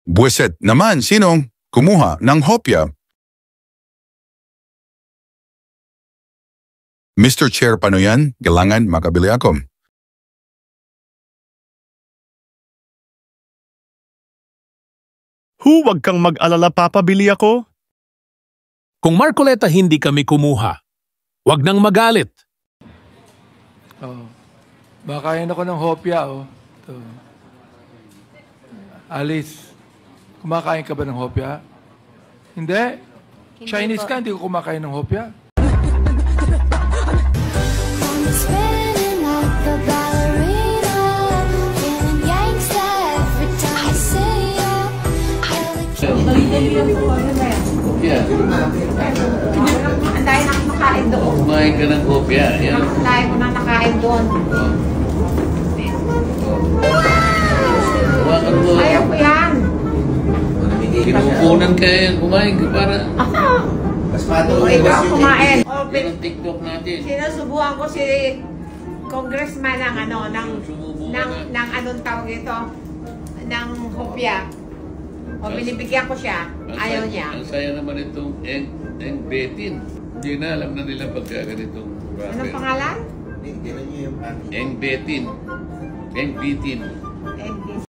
Buwiset naman, sinong kumuha ng hopya? Mr. Chair, paano yan? Kailangan makabili ako. Huwag kang mag-alala, papabili ako. Kung Marcoleta hindi kami kumuha, wag nang magalit. Oh. Bakain ako ng hopya, oh. Ito. Alice, kumakain ka ba ng hopya? Hindi? Chinese ka, hindi ko kumakain ng hopya. Yeah. Ang dahil na nakain doon. Kumain ka ng kopya. Yan. Ang dahil ko na nakain doon. Hawakan mo. Ayaw ko yan. Kinukunan ka yan. Kumain ka para. O ikaw kumain. O, Yan ang TikTok natin. sinusubuhan ko si congressman ng ano, ng anong tawag ito, ng hopya. O binibigyan ko siya. Ayaw niya. Ang saya naman itong Eng Betin. Hindi na alam na nila pagka ganitong Anong pangalan? Eng Betin. Eng Betin.